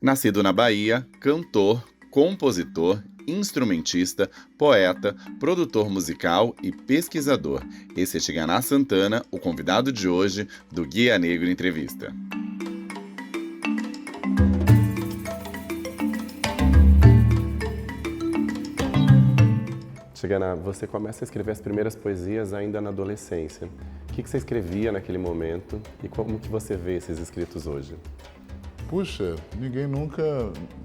Nascido na Bahia, cantor, compositor, instrumentista, poeta, produtor musical e pesquisador. Esse é Tigana Santana, o convidado de hoje do Guia Negro Entrevista. Tigana, você começa a escrever as primeiras poesias ainda na adolescência. O que você escrevia naquele momento e como que você vê esses escritos hoje? Puxa, ninguém nunca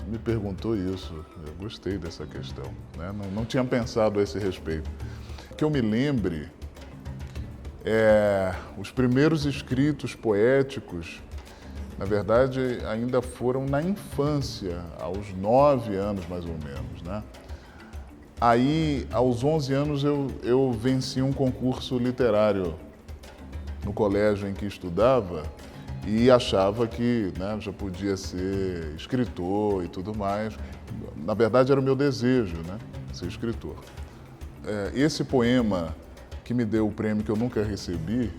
me perguntou isso. Eu gostei dessa questão, né? Não tinha pensado a esse respeito. Que eu me lembre, os primeiros escritos poéticos, na verdade, ainda foram na infância, aos 9 anos mais ou menos, né? Aí, aos 11 anos, eu venci um concurso literário no colégio em que estudava e achava que, né, já podia ser escritor e tudo mais. Na verdade, era o meu desejo, né, ser escritor. Esse poema que me deu o prêmio que eu nunca recebi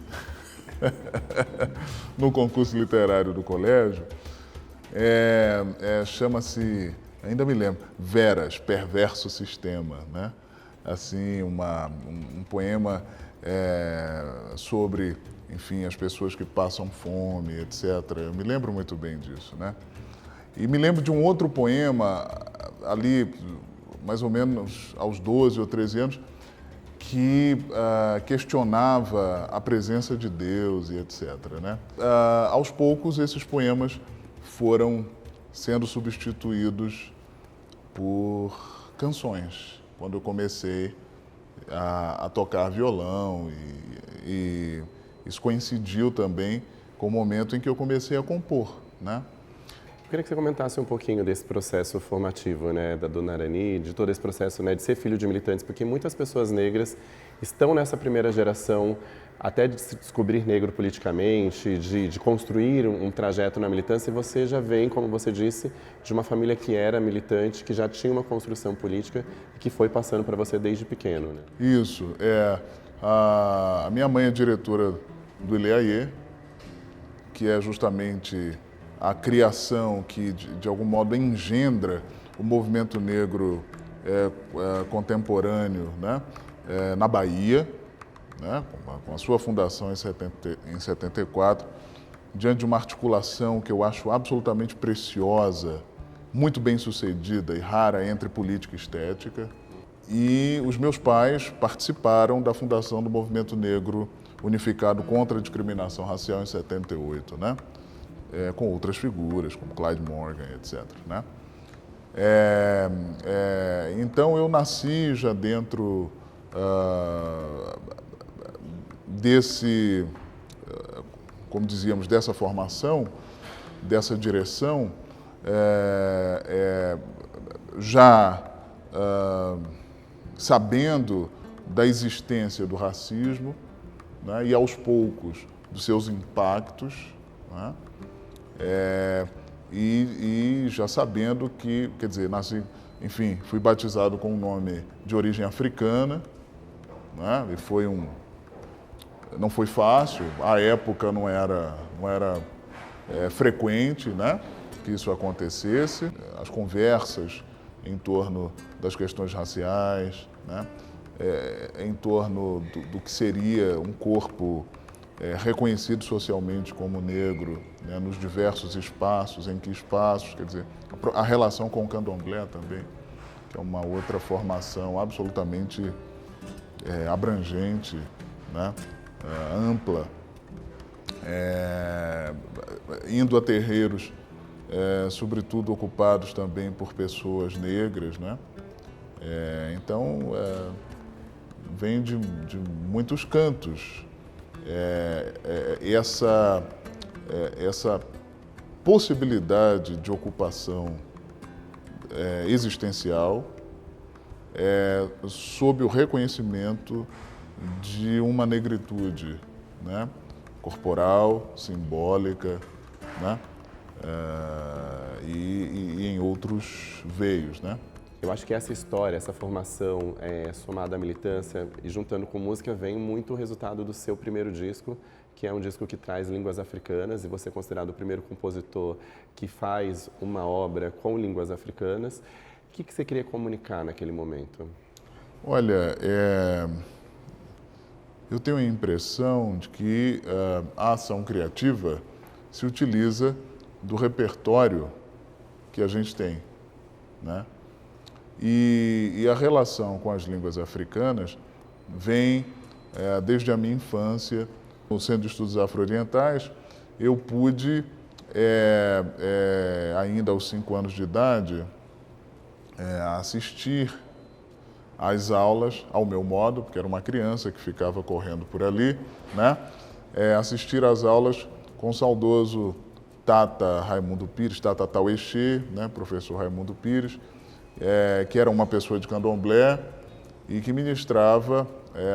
no concurso literário do colégio, chama-se, ainda me lembro, Veras, Perverso Sistema, né? Assim, um poema sobre, enfim, as pessoas que passam fome, etc. Eu me lembro muito bem disso, né? E me lembro de um outro poema, ali, mais ou menos aos 12 ou 13 anos, que questionava a presença de Deus e etc., né? Aos poucos, esses poemas foram sendo substituídos por canções, quando eu comecei a tocar violão e isso coincidiu também com o momento em que eu comecei a compor, né? Eu queria que você comentasse um pouquinho desse processo formativo, né, da Dona Arani, de todo esse processo, né, de ser filho de militantes, porque muitas pessoas negras estão nessa primeira geração até de se descobrir negro politicamente, de construir um trajeto na militância, e você já vem, como você disse, de uma família que era militante, que já tinha uma construção política e que foi passando para você desde pequeno, né? Isso, a minha mãe é diretora do ILEAE, que é justamente a criação que, de algum modo, engendra o movimento negro contemporâneo, né? Na Bahia, né? Com a sua fundação em 74, diante de uma articulação que eu acho absolutamente preciosa, muito bem sucedida e rara entre política e estética. E os meus pais participaram da fundação do Movimento Negro Unificado contra a Discriminação Racial em 78, né? Com outras figuras, como Clyde Morgan, etc., né? Então eu nasci já dentro desse, como dizíamos, dessa formação, dessa direção, já sabendo da existência do racismo, né, e aos poucos dos seus impactos, né, e já sabendo que, quer dizer, nasci, enfim, fui batizado com um nome de origem africana, né, e não foi fácil, à época não era frequente, né, que isso acontecesse, as conversas em torno das questões raciais, né, em torno do que seria um corpo reconhecido socialmente como negro, né, nos diversos espaços, em que espaços, quer dizer, a relação com o candomblé também, que é uma outra formação absolutamente abrangente, né, ampla, indo a terreiros, sobretudo ocupados também por pessoas negras, né? Então, vem de muitos cantos essa possibilidade de ocupação existencial sob o reconhecimento de uma negritude, né? Corporal, simbólica, né? E em outros veios, né? Eu acho que essa história, essa formação somada à militância e juntando com música, vem muito o resultado do seu primeiro disco, que é um disco que traz línguas africanas, e você é considerado o primeiro compositor que faz uma obra com línguas africanas. O que você queria comunicar naquele momento? Olha, eu tenho a impressão de que a ação criativa se utiliza do repertório que a gente tem, né? E a relação com as línguas africanas vem desde a minha infância. No Centro de Estudos Afro-Orientais, eu pude, ainda aos 5 anos de idade, assistir às aulas, ao meu modo, porque era uma criança que ficava correndo por ali, né? Assistir às aulas com o saudoso Tata Raimundo Pires, Tata Tauexê, né? Professor Raimundo Pires, que era uma pessoa de candomblé e que ministrava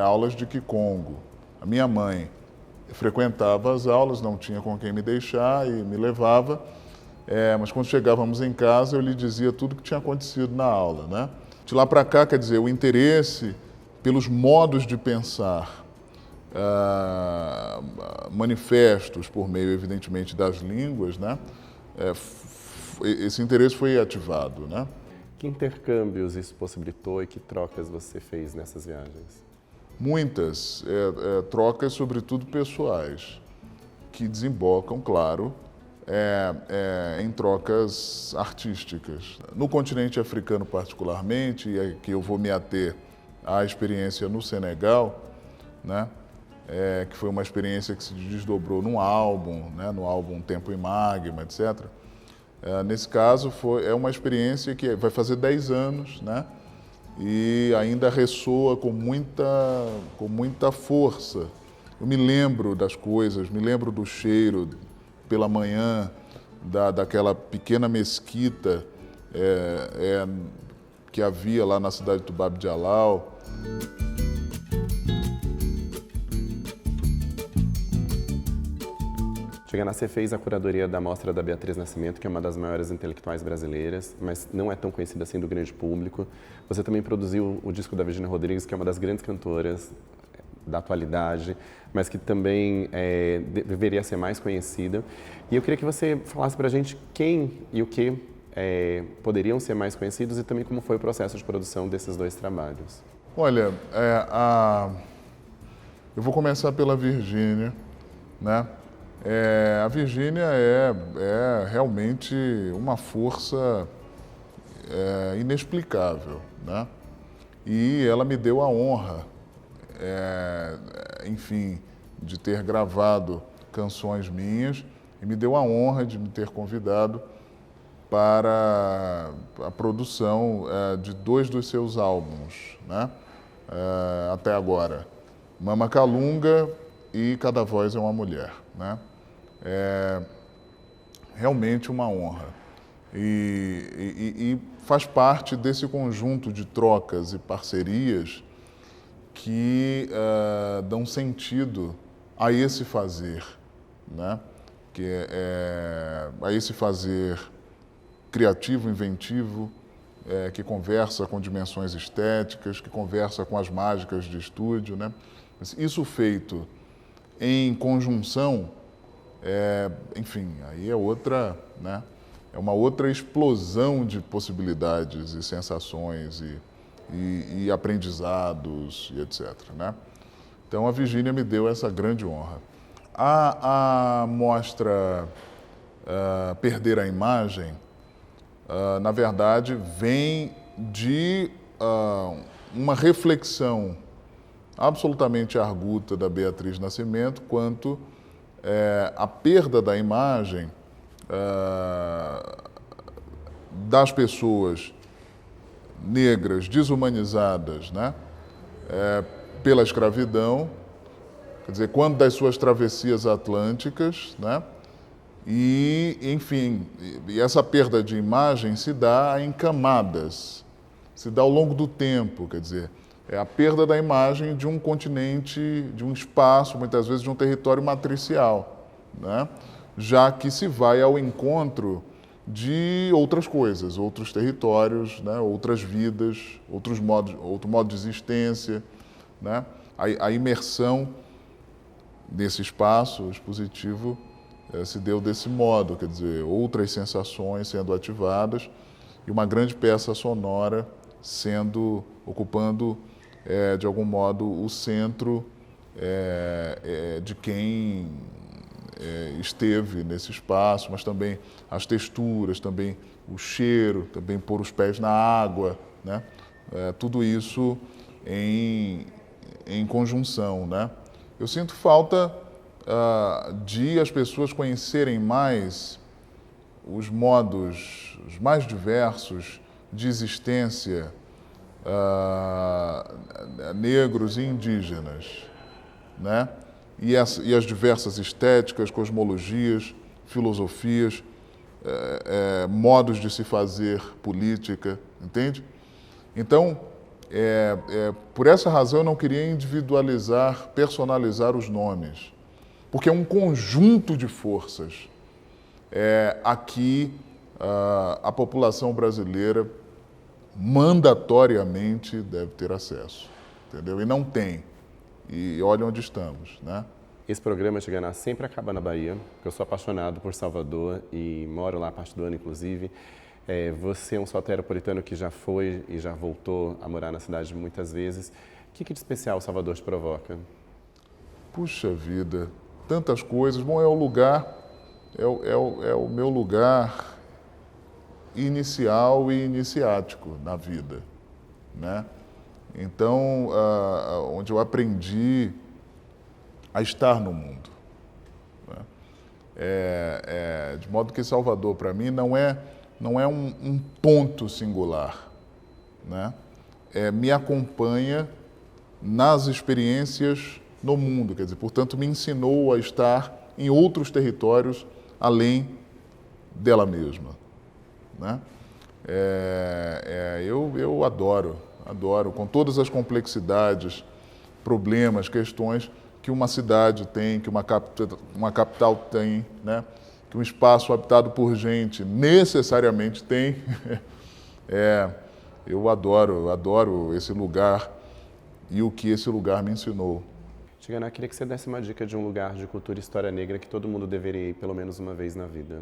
aulas de Kikongo. A minha mãe frequentava as aulas, não tinha com quem me deixar e me levava, mas quando chegávamos em casa eu lhe dizia tudo o que tinha acontecido na aula, né? De lá para cá, quer dizer, o interesse pelos modos de pensar manifestos por meio, evidentemente, das línguas, né? Esse interesse foi ativado, né? Que intercâmbios isso possibilitou e que trocas você fez nessas viagens? Muitas trocas, sobretudo pessoais, que desembocam, claro, em trocas artísticas. No continente africano, particularmente, e aqui eu vou me ater à experiência no Senegal, né, que foi uma experiência que se desdobrou num álbum, né, no álbum Tempo e Magma, etc. Nesse caso, é uma experiência que vai fazer 10 anos, né? E ainda ressoa com muita força. Eu me lembro das coisas, me lembro do cheiro pela manhã daquela pequena mesquita que havia lá na cidade de Tubab de Jalal. Chegando, você fez a curadoria da Mostra da Beatriz Nascimento, que é uma das maiores intelectuais brasileiras, mas não é tão conhecida assim do grande público. Você também produziu o disco da Virginia Rodrigues, que é uma das grandes cantoras da atualidade, mas que também deveria ser mais conhecida. E eu queria que você falasse para a gente quem e o que poderiam ser mais conhecidos e também como foi o processo de produção desses 2 trabalhos. Olha, eu vou começar pela Virginia, né? A Virginia é realmente uma força inexplicável, né? E ela me deu a honra, enfim, de ter gravado canções minhas e me deu a honra de me ter convidado para a produção de 2 dos seus álbuns, né? Até agora, Mama Calunga e Cada Voz é uma Mulher, né? Realmente uma honra e faz parte desse conjunto de trocas e parcerias que dão sentido a esse fazer, né? A esse fazer criativo, inventivo, que conversa com dimensões estéticas, que conversa com as mágicas de estúdio, né? Isso feito em conjunção, enfim, aí né? É uma outra explosão de possibilidades e sensações e aprendizados e etc, né? Então a Virginia me deu essa grande honra. A mostra Perder a Imagem, na verdade, vem de uma reflexão absolutamente arguta da Beatriz Nascimento quanto a perda da imagem das pessoas negras desumanizadas, né, pela escravidão, quer dizer, quando das suas travessias atlânticas, né, e, enfim, e essa perda de imagem se dá em camadas, se dá ao longo do tempo, quer dizer, é a perda da imagem de um continente, de um espaço, muitas vezes de um território matricial, né? Já que se vai ao encontro de outras coisas, outros territórios, né? Outras vidas, outro modo de existência, né? A imersão nesse espaço expositivo se deu desse modo, quer dizer, outras sensações sendo ativadas e uma grande peça sonora ocupando, de algum modo, o centro de quem esteve nesse espaço, mas também as texturas, também o cheiro, também pôr os pés na água, né? Tudo isso em conjunção, né? Eu sinto falta de as pessoas conhecerem mais os modos os mais diversos de existência negros e indígenas, né? E as diversas estéticas, cosmologias, filosofias, modos de se fazer política, entende? Então, por essa razão eu não queria individualizar, personalizar os nomes, porque é um conjunto de forças a que a população brasileira mandatoriamente deve ter acesso, entendeu? E não tem. E olha onde estamos, né? Esse programa Chega Na sempre acaba na Bahia, porque eu sou apaixonado por Salvador e moro lá a parte do ano, inclusive. Você é um soteropolitano que já foi e já voltou a morar na cidade muitas vezes. O que de especial Salvador te provoca? Puxa vida, tantas coisas. Bom, é o lugar, é o meu lugar inicial e iniciático na vida, né? Então, onde eu aprendi a estar no mundo, né? De modo que Salvador, para mim, não é um ponto singular, né? Me acompanha nas experiências no mundo, quer dizer, portanto, me ensinou a estar em outros territórios além dela mesma, né? Eu adoro, com todas as complexidades, problemas, questões que uma cidade tem, que uma capital tem, né? Que um espaço habitado por gente necessariamente tem. Eu adoro esse lugar e o que esse lugar me ensinou. Tigana, queria que você desse uma dica de um lugar de cultura e história negra que todo mundo deveria ir pelo menos uma vez na vida.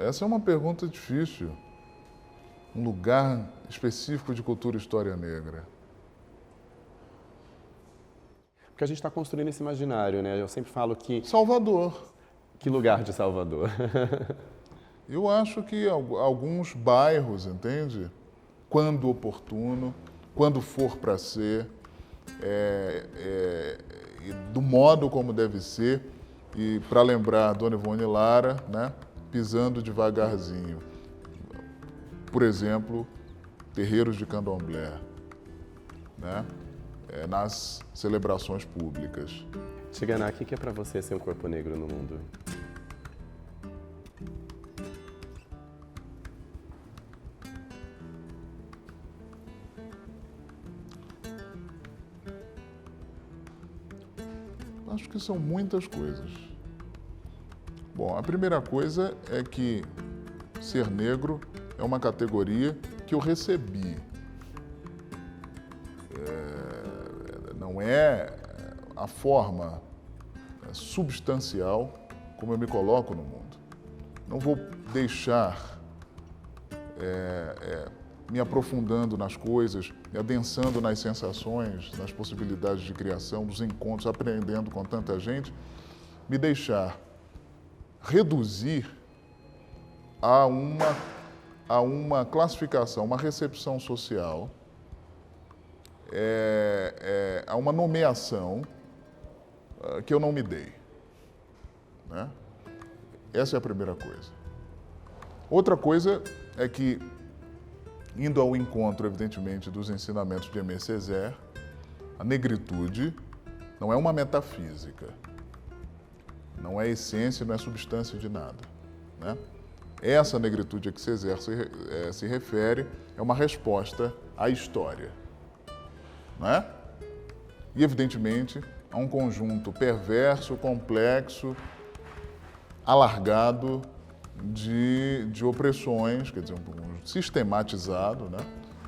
Essa é uma pergunta difícil. Um lugar específico de cultura e história negra. Porque a gente está construindo esse imaginário, né? Eu sempre falo que... Salvador. Que lugar de Salvador? Eu acho que alguns bairros, entende? Quando oportuno, quando for para ser, do modo como deve ser, e para lembrar Dona Ivone Lara, né? Pisando devagarzinho. Por exemplo, terreiros de candomblé, né? Nas celebrações públicas. Tigana, o que é para você ser um corpo negro no mundo? Acho que são muitas coisas. Bom, a primeira coisa é que ser negro é uma categoria que eu recebi. Não é a forma substancial como eu me coloco no mundo. Não vou deixar me aprofundando nas coisas, me adensando nas sensações, nas possibilidades de criação, dos encontros, aprendendo com tanta gente, me deixar reduzir a uma classificação, uma recepção social, a uma nomeação que eu não me dei, né? Essa é a primeira coisa. Outra coisa é que, indo ao encontro, evidentemente, dos ensinamentos de Aimé Césaire, a negritude não é uma metafísica, não é essência, não é substância de nada, né? Essa negritude a que Césaire se refere é uma resposta à história, não é? E, evidentemente, a um conjunto perverso, complexo, alargado de opressões, quer dizer, sistematizado, né?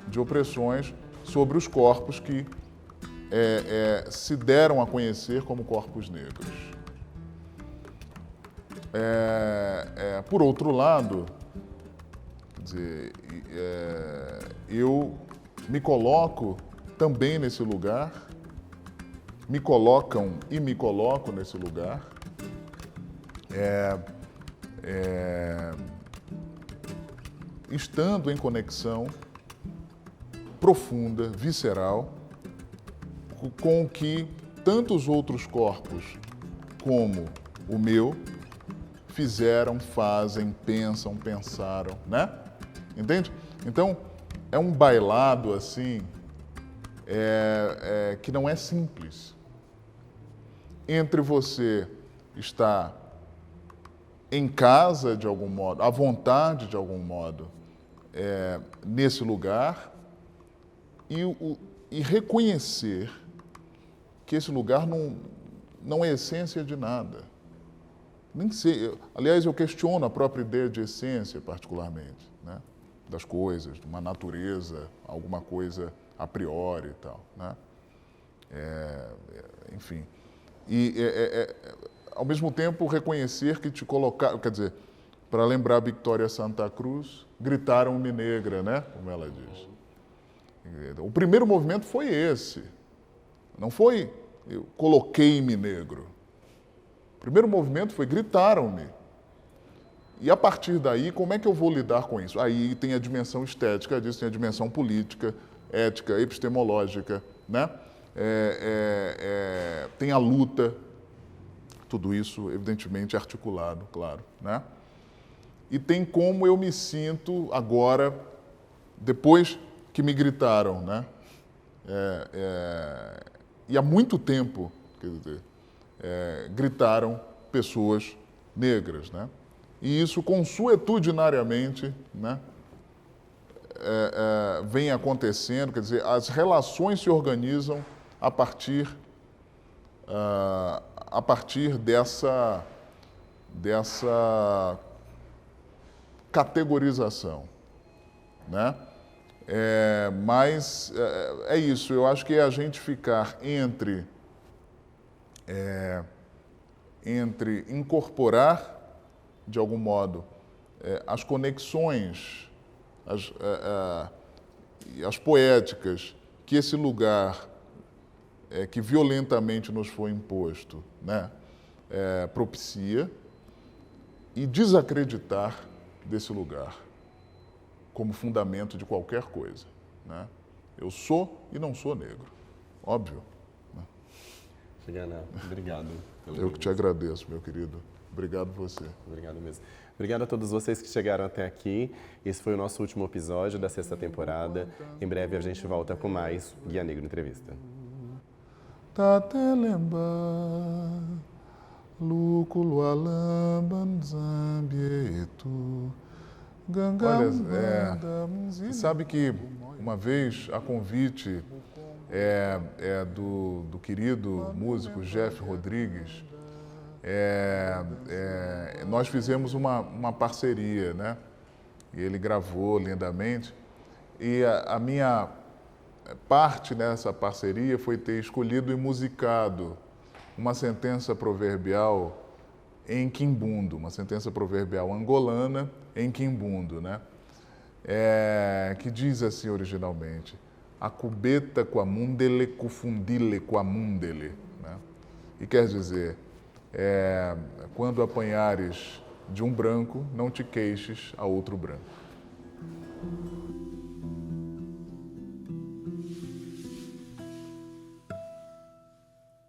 De opressões sobre os corpos que se deram a conhecer como corpos negros. Por outro lado, quer dizer, eu me coloco também nesse lugar, me colocam e me coloco nesse lugar, estando em conexão profunda, visceral, com o que tantos outros corpos como o meu fizeram, fazem, pensam, pensaram, né? Entende? Então, é um bailado, assim, que não é simples. Entre você estar em casa, de algum modo, à vontade, de algum modo, nesse lugar, e reconhecer que esse lugar não é essência de nada. Nem sei. Aliás, eu questiono a própria ideia de essência, particularmente, né? Das coisas, de uma natureza, alguma coisa a priori e tal, né? Enfim. E, ao mesmo tempo, reconhecer que te colocaram, quer dizer, para lembrar Victoria Santa Cruz, gritaram-me negra, né? Como ela diz. O primeiro movimento foi esse. Não foi eu coloquei-me negro. O primeiro movimento foi gritaram-me. E a partir daí, como é que eu vou lidar com isso? Aí tem a dimensão estética disso, tem a dimensão política, ética, epistemológica, né? Tem a luta, tudo isso, evidentemente, articulado, claro, né? E tem como eu me sinto agora, depois que me gritaram, né? E há muito tempo, quer dizer, gritaram pessoas negras, né? E isso consuetudinariamente, né, vem acontecendo, quer dizer, as relações se organizam a partir dessa categorização, né? Mas é isso, eu acho que é a gente ficar entre incorporar, de algum modo, as conexões, as poéticas que esse lugar que violentamente nos foi imposto, né, propicia, e desacreditar desse lugar como fundamento de qualquer coisa, né? Eu sou e não sou negro, óbvio. Né? Chigana, obrigado. Eu que te agradeço, meu querido. Obrigado você. Obrigado mesmo. Obrigado a todos vocês que chegaram até aqui. Esse foi o nosso último episódio da 6ª temporada. Em breve a gente volta com mais Guia Negro Entrevista. Tatelemba, lúculo alamba, zambieto, olha, sabe que uma vez a convite do querido músico Jeff Rodrigues, nós fizemos uma parceria, né? E ele gravou lindamente. E a minha parte nessa parceria foi ter escolhido e musicado uma sentença proverbial em quimbundo, uma sentença proverbial angolana em quimbundo, né? Que diz assim originalmente: acubeta quamundele cufundile quamundele, né? E quer dizer, quando apanhares de um branco, não te queixes a outro branco.